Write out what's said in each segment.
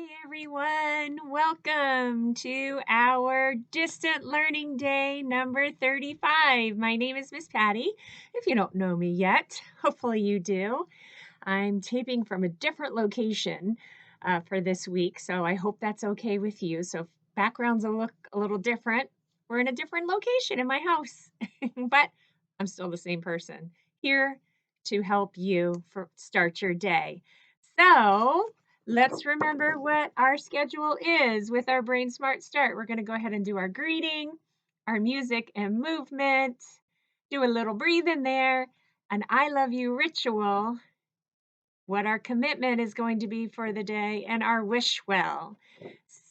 Hey everyone, welcome to our Distant Learning Day number 35. My name is Miss Patty. If you don't know me yet, hopefully you do. I'm taping from a different location for this week, so I hope that's okay with you. So if backgrounds will look a little different, we're in a different location in my house, but I'm still the same person here to help you start your day. So let's remember what our schedule is with our Brain Smart Start. We're going to go ahead and do our greeting, our music and movement, do a little breathe in there, an I love you ritual, what our commitment is going to be for the day, and our wish well.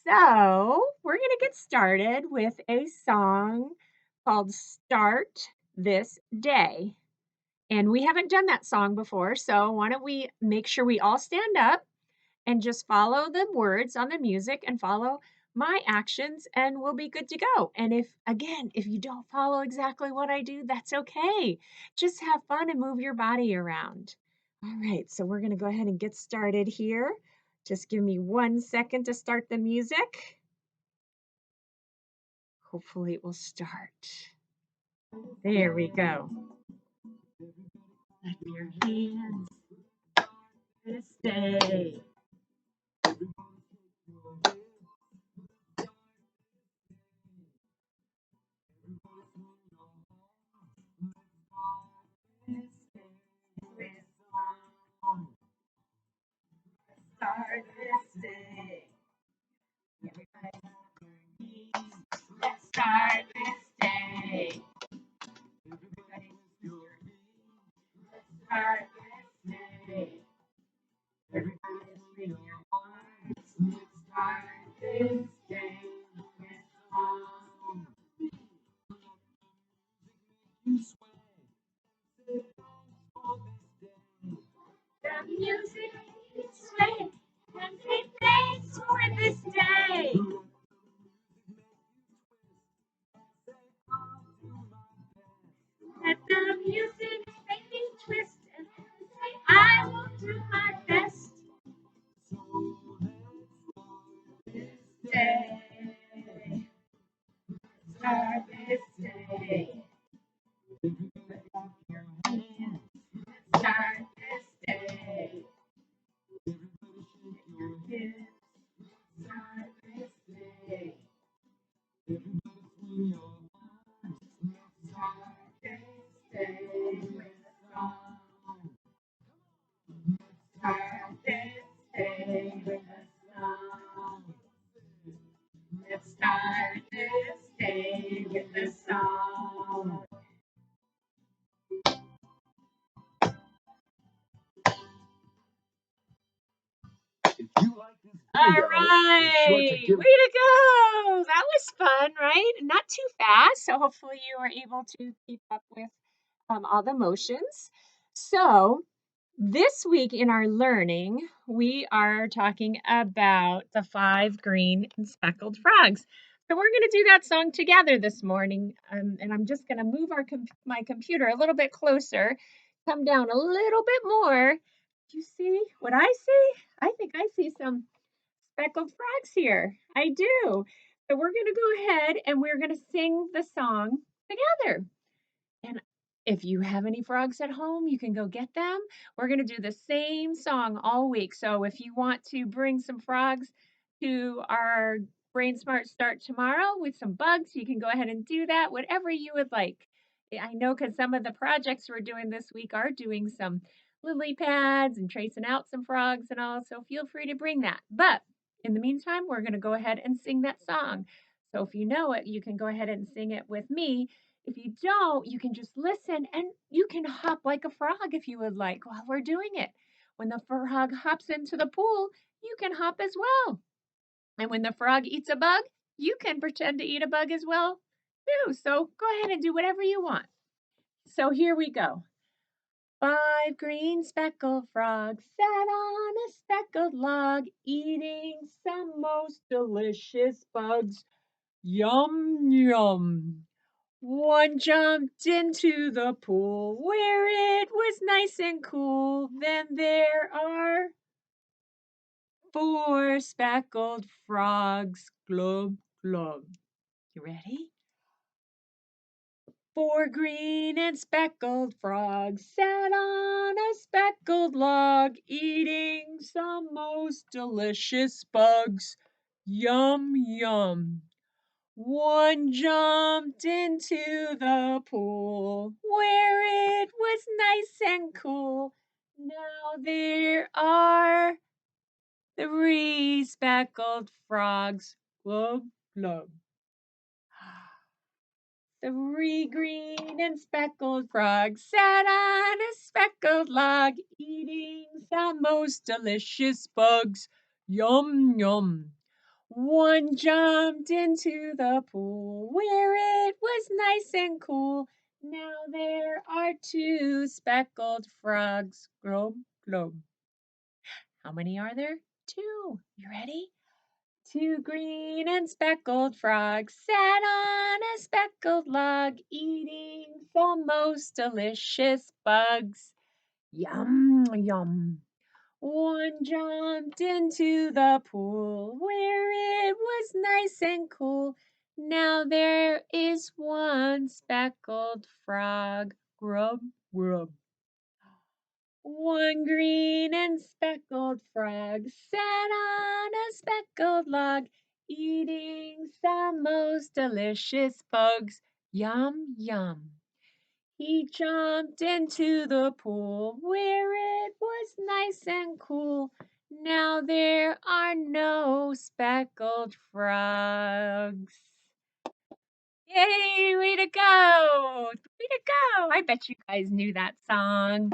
So we're going to get started with a song called Start This Day. And we haven't done that song before, so why don't we make sure we all stand up and just follow the words on the music and follow my actions and we'll be good to go. And if you don't follow exactly what I do, that's okay. Just have fun and move your body around. All right, so we're going to go ahead and get started here. Just give me 1 second to start the music. Hopefully it will start. There we go. Clap your hands this day. Start this day. Let's start this day. Start this day. Everybody let's start this day with song. The music is sway and say thanks for this day. Let the music make me twist and say I will do my best this day. Start this day. Start this day. Yes, start this day. Start this day with a song. Start this day with a song. Let's start this day with a song. All right, way to go. That was fun, right? Not too fast. So hopefully you were able to keep up with all the motions. So this week in our learning, we are talking about the 5 green and speckled frogs. So we're going to do that song together this morning. And I'm just going to move my computer a little bit closer, come down a little bit more. Do you see what I see? I think I see some speckled frogs here. I do. So we're going to go ahead and we're going to sing the song together. And if you have any frogs at home, you can go get them. We're going to do the same song all week. So if you want to bring some frogs to our Brain Smart Start tomorrow with some bugs, you can go ahead and do that, whatever you would like. I know because some of the projects we're doing this week are doing some lily pads and tracing out some frogs and all. So feel free to bring that. But in the meantime, we're going to go ahead and sing that song. So if you know it, you can go ahead and sing it with me. If you don't, you can just listen and you can hop like a frog if you would like while we're doing it. When the frog hops into the pool, you can hop as well. And when the frog eats a bug, you can pretend to eat a bug as well, too. So go ahead and do whatever you want. So here we go. 5 green speckled frogs sat on a speckled log, eating some most delicious bugs. Yum, yum. One jumped into the pool where it was nice and cool. Then there are 4 speckled frogs, glub, glub. You ready? 4 green and speckled frogs sat on a speckled log, eating some most delicious bugs. Yum, yum. One jumped into the pool where it was nice and cool. Now there are 3 speckled frogs. Glub, glub. 3 green and speckled frogs sat on a speckled log, eating some most delicious bugs. Yum, yum. One jumped into the pool where it was nice and cool. Now there are 2 speckled frogs. Glub, glub. How many are there? 2. You ready? 2 green and speckled frogs sat on a speckled log, eating the most delicious bugs. Yum, yum. One jumped into the pool where it was nice and cool. Now there is 1 speckled frog. Grub, grub. 1 green and speckled frog sat on a speckled log, eating some most delicious bugs. Yum, yum. He jumped into the pool where it was nice and cool. Now there are no speckled frogs. Yay, way to go! Way to go! I bet you guys knew that song.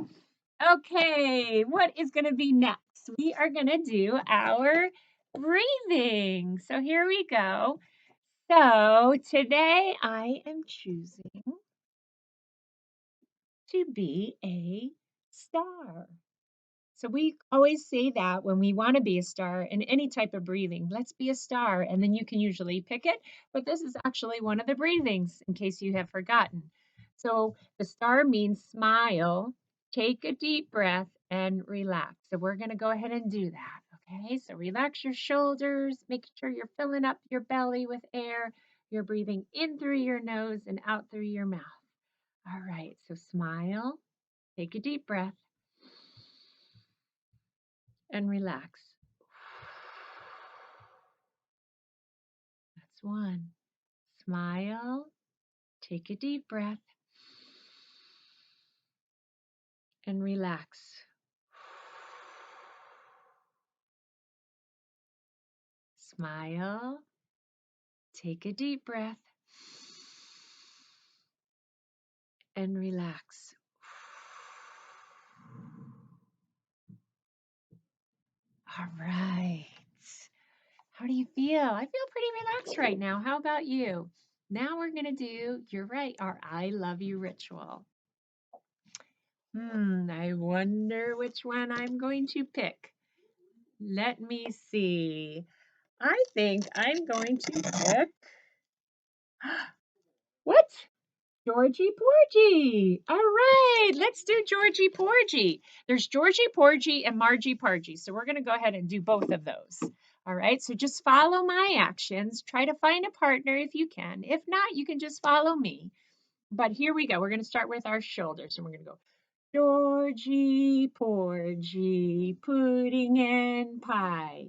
Okay, what is going to be next? We are going to do our breathing. So here we go. So today I am choosing to be a star. So we always say that when we want to be a star in any type of breathing, let's be a star, and then you can usually pick it. But this is actually one of the breathings in case you have forgotten. So the star means smile, take a deep breath, and relax. So we're going to go ahead and do that. Okay, so relax your shoulders, make sure you're filling up your belly with air. You're breathing in through your nose and out through your mouth. All right, so smile, take a deep breath, and relax. That's 1. Smile, take a deep breath, and relax. Smile, take a deep breath, and relax. All right. How do you feel? I feel pretty relaxed right now. How about you? Now we're going to do, you're right, our I love you ritual. I wonder which one I'm going to pick. Let me see. I think I'm going to pick, what? Georgie Porgy. All right, let's do Georgie Porgy. There's Georgie Porgy and Margie Pargy. So we're going to go ahead and do both of those. All right, so just follow my actions. Try to find a partner if you can. If not, you can just follow me. But here we go. We're going to start with our shoulders. And we're going to go, Georgie Porgy, pudding and pie,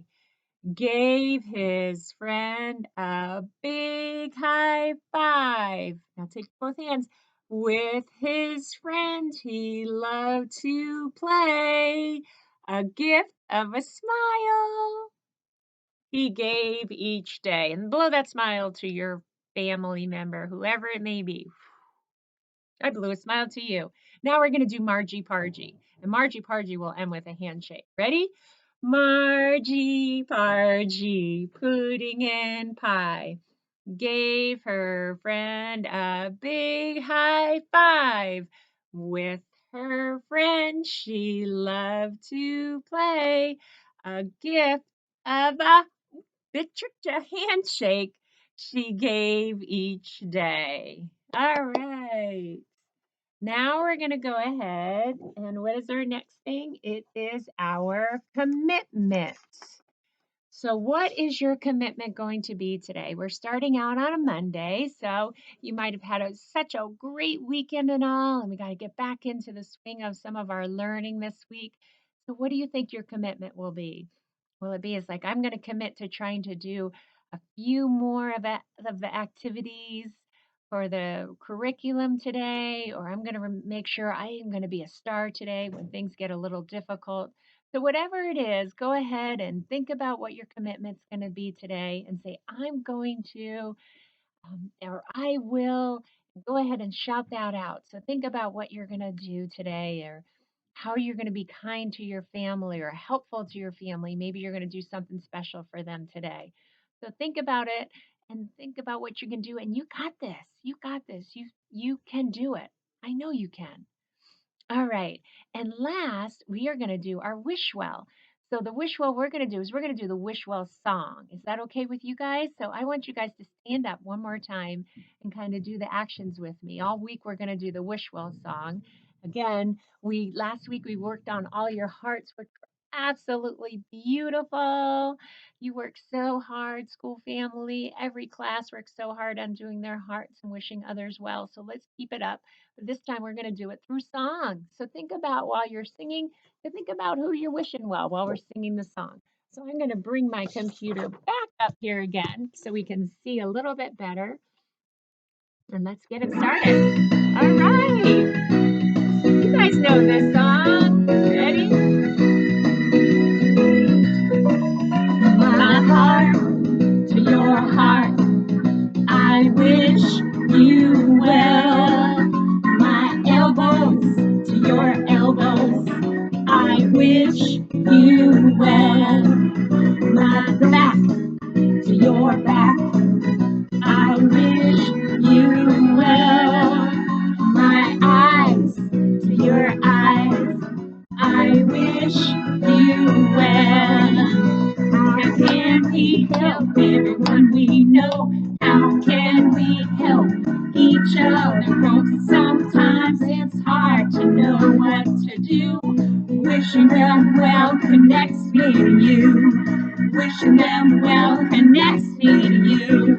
gave his friend a big high five. Now take both hands. With his friend he loved to play. A gift of a smile he gave each day. And blow that smile to your family member, whoever it may be. I blew a smile to you. Now we're going to do Margie Pargy. And Margie Pargy will end with a handshake. Ready? Margie Pargy, pudding and pie, gave her friend a big high five. With her friend she loved to play. A gift of a handshake she gave each day. All right. Now we're going to go ahead and what is our next thing? It is our commitment. So, what is your commitment going to be today? We're starting out on a Monday, so you might have had such a great weekend and all, and we got to get back into the swing of some of our learning this week. So, what do you think your commitment will be? Will it be is like I'm going to commit to trying to do a few more of the activities for the curriculum today, or I'm going to make sure I am going to be a star today when things get a little difficult. So, whatever it is, go ahead and think about what your commitment's going to be today and say, I'm going to, or I will. Go ahead and shout that out. So, think about what you're going to do today or how you're going to be kind to your family or helpful to your family. Maybe you're going to do something special for them today. So, think about it and think about what you can do. And you got this. You got this. You can do it. I know you can. All right. And last, we are going to do our wish well. So the wish well we're going to do is we're going to do the wish well song. Is that okay with you guys? So I want you guys to stand up one more time and kind of do the actions with me. All week we're going to do the wish well song. Again, we last week we worked on all your hearts, which were absolutely beautiful. You worked so hard, school family. Every class worked so hard on doing their hearts and wishing others well. So let's keep it up. But this time we're going to do it through song. So think about while you're singing, to think about who you're wishing well while we're singing the song. So I'm going to bring my computer back up here again so we can see a little bit better. And let's get it started. All right. You guys know this song. Ready? My heart to your heart, I wish you well. My elbows to your elbows, I wish you well. My back to your back, I wish you well. My eyes to your eyes, I wish you well. How can we help everyone we know? How can we help each other grow? Sometimes it's hard to know what to do. Wishing them well connects me to you. Wishing them well connects me to you.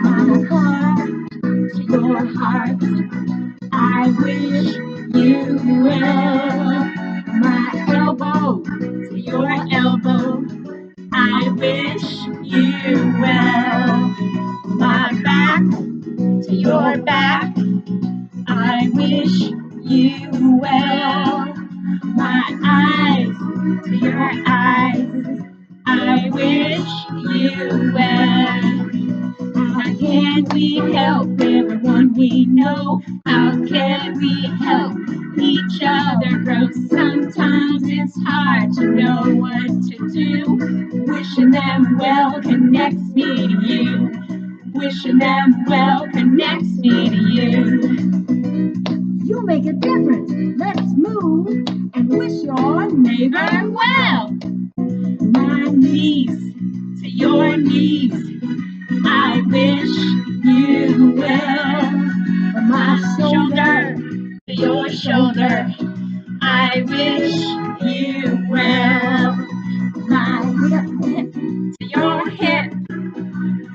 My heart to your heart, I wish you well. My elbow to your elbow, I wish you well. My back to your back, I wish you well. My eyes to your eyes, I wish you well. How can we help everyone we know? How can we help each other grow? Sometimes it's hard to know what to do. Wishing them well connects me to you. Wishing them well connects me to you. You make a difference. Let's move and wish your neighbor well. My knees to your knees, I wish you well. My shoulder to your shoulder, I wish you well. My hip to your hip,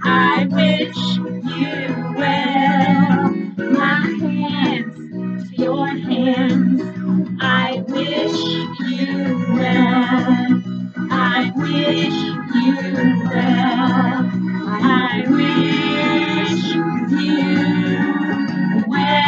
I wish you well. My hands to your hands, I wish you well. I wish you well. I wish you well.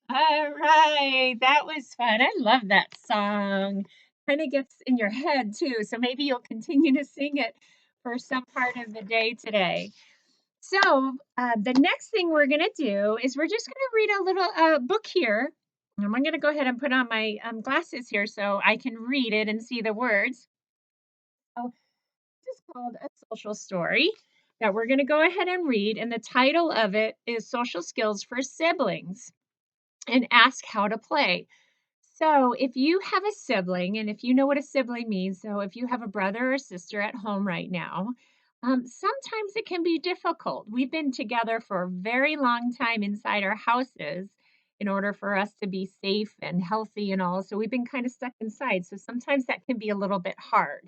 All right, that was fun. I love that song. Kind of gets in your head too, so maybe you'll continue to sing it for some part of the day today. So, the next thing we're going to do is we're just going to read a little book here. I'm going to go ahead and put on my glasses here so I can read it and see the words. So, this is called A Social Story that we're going to go ahead and read, and the title of it is Social Skills for Siblings and Ask How to Play. So, if you have a sibling, and if you know what a sibling means, so if you have a brother or sister at home right now, sometimes it can be difficult. We've been together for a very long time inside our houses in order for us to be safe and healthy and all. So, we've been kind of stuck inside. So, sometimes that can be a little bit hard.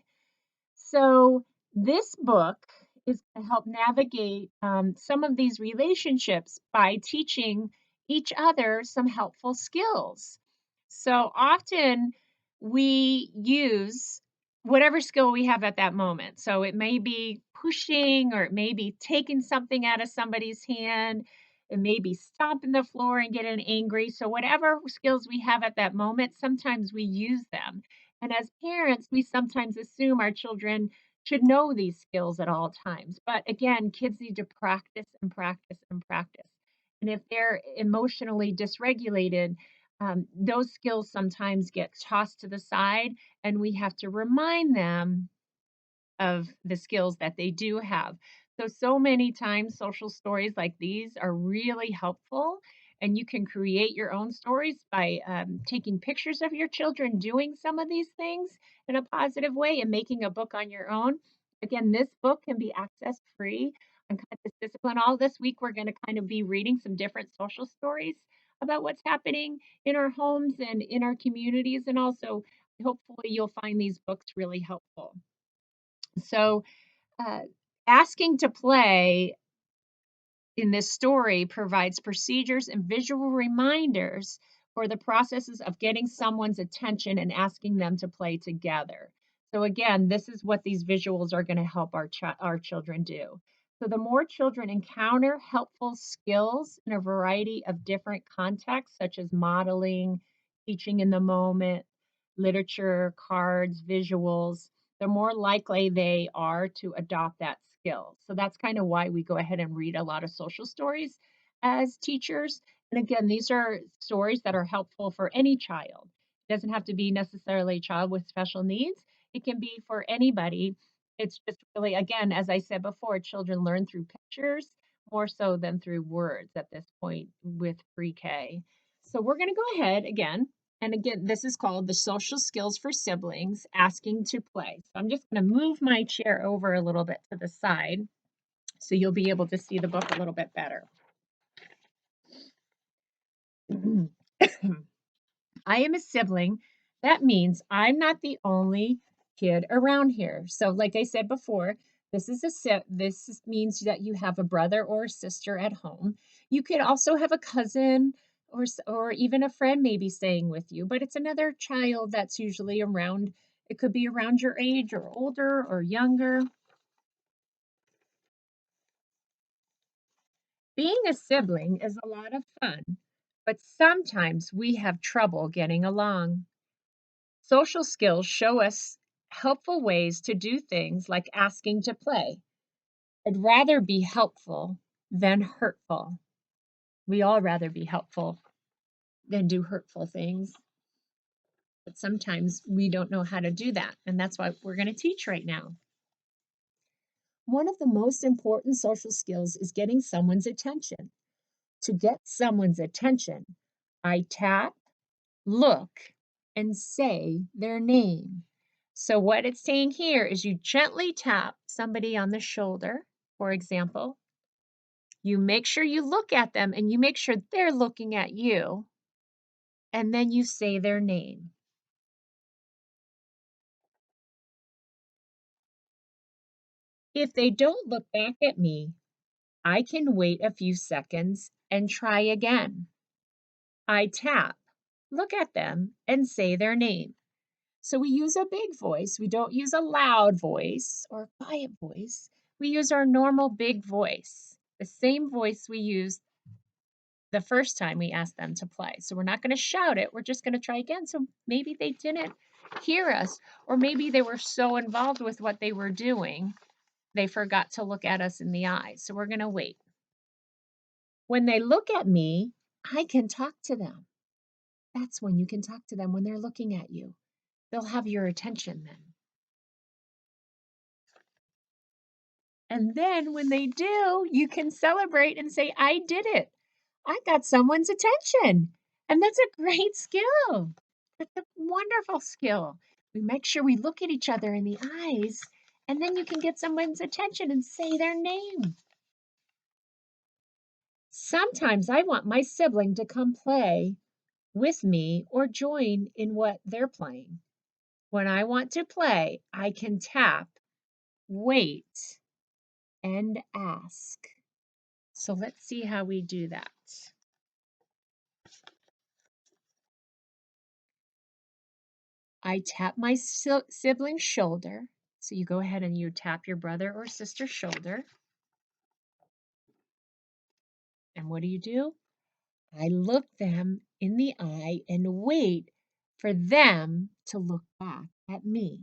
So, this book is to help navigate some of these relationships by teaching each other some helpful skills. So, often we use whatever skill we have at that moment. So, it may be pushing, or it may be taking something out of somebody's hand. It may be stomping the floor and getting angry. So, whatever skills we have at that moment, sometimes we use them. And as parents, we sometimes assume our children should know these skills at all times. But again, kids need to practice and practice and practice. And if they're emotionally dysregulated, those skills sometimes get tossed to the side, and we have to remind them of the skills that they do have. So many times social stories like these are really helpful, and you can create your own stories by taking pictures of your children doing some of these things in a positive way and making a book on your own. Again, this book can be accessed free on Conscious Discipline. All this week, we're going to kind of be reading some different social stories about what's happening in our homes and in our communities. And also, hopefully, you'll find these books really helpful. So, uh, asking to play in this story provides procedures and visual reminders for the processes of getting someone's attention and asking them to play together. So again, this is what these visuals are going to help our children do. So the more children encounter helpful skills in a variety of different contexts, such as modeling, teaching in the moment, literature, cards, visuals, the more likely they are to adopt that skill. So that's kind of why we go ahead and read a lot of social stories as teachers. And again, these are stories that are helpful for any child. It doesn't have to be necessarily a child with special needs, it can be for anybody. It's just really, again, as I said before, children learn through pictures more so than through words at this point with pre K. So we're going to go ahead again, and again, this is called The Social Skills for Siblings Asking to Play. So I'm just going to move my chair over a little bit to the side so you'll be able to see the book a little bit better. I am a sibling. That means I'm not the only kid around here. So, like I said before, this means that you have a brother or a sister at home. You could also have a cousin or even a friend maybe staying with you, but it's another child that's usually around. It could be around your age or older or younger. Being a sibling is a lot of fun, but sometimes we have trouble getting along. Social skills show us helpful ways to do things like asking to play. I'd rather be helpful than hurtful. We all rather be helpful than do hurtful things, but sometimes we don't know how to do that, and that's what we're going to teach right now. One of the most important social skills is getting someone's attention. To get someone's attention, I tap, look, and say their name. So, what it's saying here is you gently tap somebody on the shoulder, for example. You make sure you look at them and you make sure they're looking at you, and then you say their name. If they don't look back at me, I can wait a few seconds and try again. I tap, look at them, and say their name. So we use a big voice. We don't use a loud voice or a quiet voice. We use our normal big voice, the same voice we used the first time we asked them to play. So we're not going to shout it. We're just going to try again. So maybe they didn't hear us, or maybe they were so involved with what they were doing, they forgot to look at us in the eyes. So we're going to wait. When they look at me, I can talk to them. That's when you can talk to them, when they're looking at you. They'll have your attention then. And then when they do, you can celebrate and say, I did it. I got someone's attention. And that's a great skill. That's a wonderful skill. We make sure we look at each other in the eyes, and then you can get someone's attention and say their name. Sometimes I want my sibling to come play with me or join in what they're playing. When I want to play, I can tap, wait, and ask. So let's see how we do that. I tap my sibling's shoulder. So you go ahead and you tap your brother or sister's shoulder. And what do? I look them in the eye and wait for them to look back at me.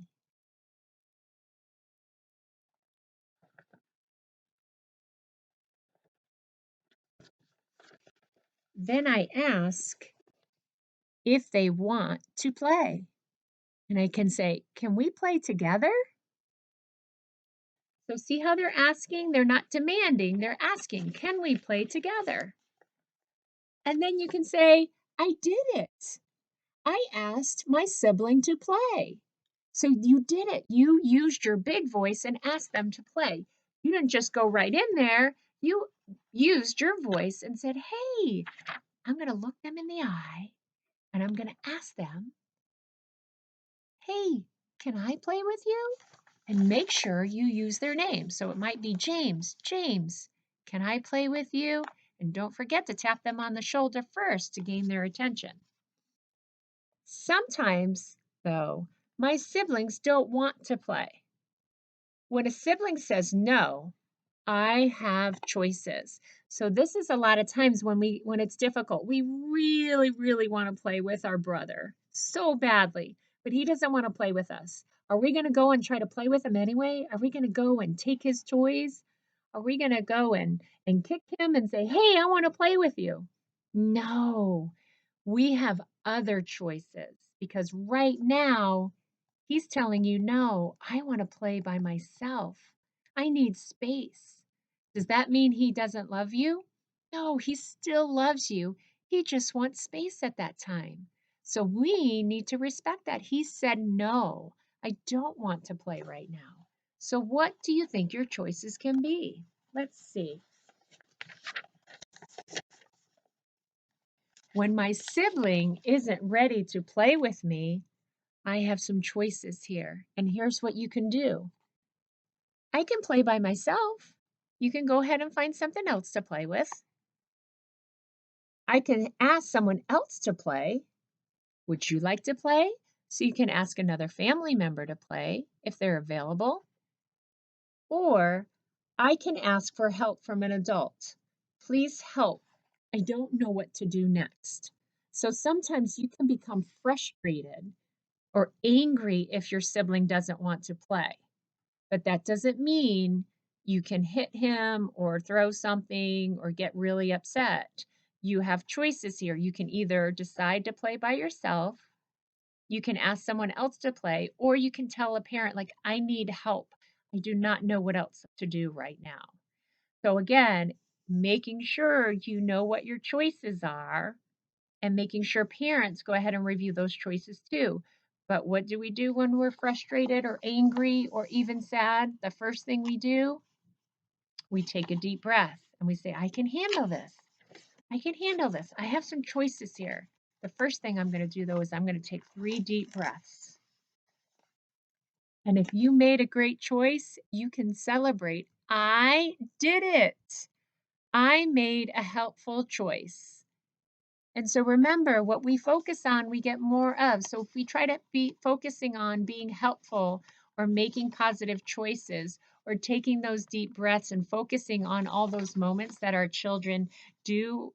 Then I ask if they want to play. And I can say, can we play together? So see how they're asking? They're not demanding, they're asking, can we play together? And then you can say, I did it. I asked my sibling to play. So you did it. You used your big voice and asked them to play. You didn't just go right in there. You used your voice and said, hey, I'm going to look them in the eye and I'm going to ask them, hey, can I play with you? And make sure you use their name. So it might be James. James, can I play with you? And don't forget to tap them on the shoulder first to gain their attention. Sometimes, though, my siblings don't want to play. When a sibling says no, I have choices. So this is a lot of times when it's difficult. We really want to play with our brother so badly, but he doesn't want to play with us. Are we going to go and try to play with him anyway? Are we going to go and take his toys? Are we going to go and kick him and say, "Hey, I want to play with you"? No. We have other choices because right now he's telling you, "No, I want to play by myself. I need space." Does that mean he doesn't love you? No, he still loves you. He just wants space at that time. So we need to respect that. He said, no, I don't want to play right now. So what do you think your choices can be? Let's see. When my sibling isn't ready to play with me, I have some choices here. And here's what you can do. I can play by myself. You can go ahead and find something else to play with. I can ask someone else to play. Would you like to play? So you can ask another family member to play if they're available. Or I can ask for help from an adult. Please help. I don't know what to do next. So sometimes you can become frustrated or angry if your sibling doesn't want to play. But that doesn't mean you can hit him or throw something or get really upset. You have choices here. You can either decide to play by yourself, you can ask someone else to play, or you can tell a parent, like, I need help. I do not know what else to do right now. So, again, making sure you know what your choices are and making sure parents go ahead and review those choices too. But what do we do when we're frustrated or angry or even sad? The first thing we do, we take a deep breath and we say, I can handle this. I can handle this. I have some choices here. The first thing I'm going to do though is I'm going to take 3 deep breaths. And if you made a great choice, you can celebrate. I did it. I made a helpful choice. And so remember, what we focus on, we get more of. So if we try to be focusing on being helpful or making positive choices or taking those deep breaths and focusing on all those moments that our children do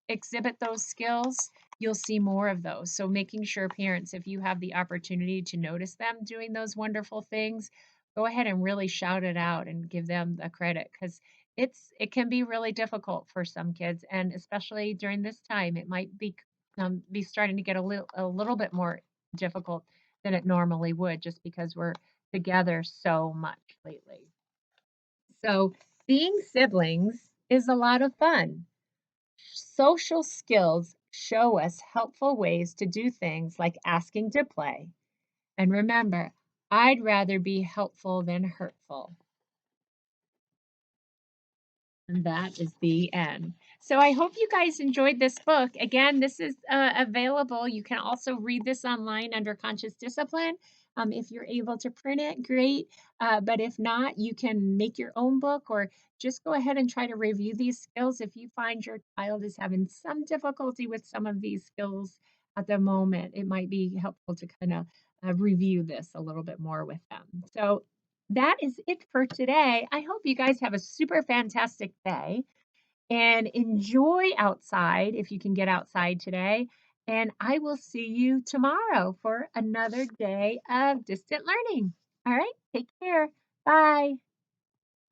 exhibit those skills, you'll see more of those. So making sure parents, if you have the opportunity to notice them doing those wonderful things, go ahead and really shout it out and give them the credit because it can be really difficult for some kids, and especially during this time, it might be starting to get a little bit more difficult than it normally would, just because we're together so much lately. So being siblings is a lot of fun. Social skills show us helpful ways to do things like asking to play. And remember, I'd rather be helpful than hurtful. And that is the end. So I hope you guys enjoyed this book. Again, this is available. You can also read this online under Conscious Discipline. If you're able to print it, great. But if not, you can make your own book or just go ahead and try to review these skills. If you find your child is having some difficulty with some of these skills at the moment, it might be helpful to kind of review this a little bit more with them. So that is it for today. I hope you guys have a super fantastic day and enjoy outside if you can get outside today. And I will see you tomorrow for another day of distant learning. All right, take care. Bye.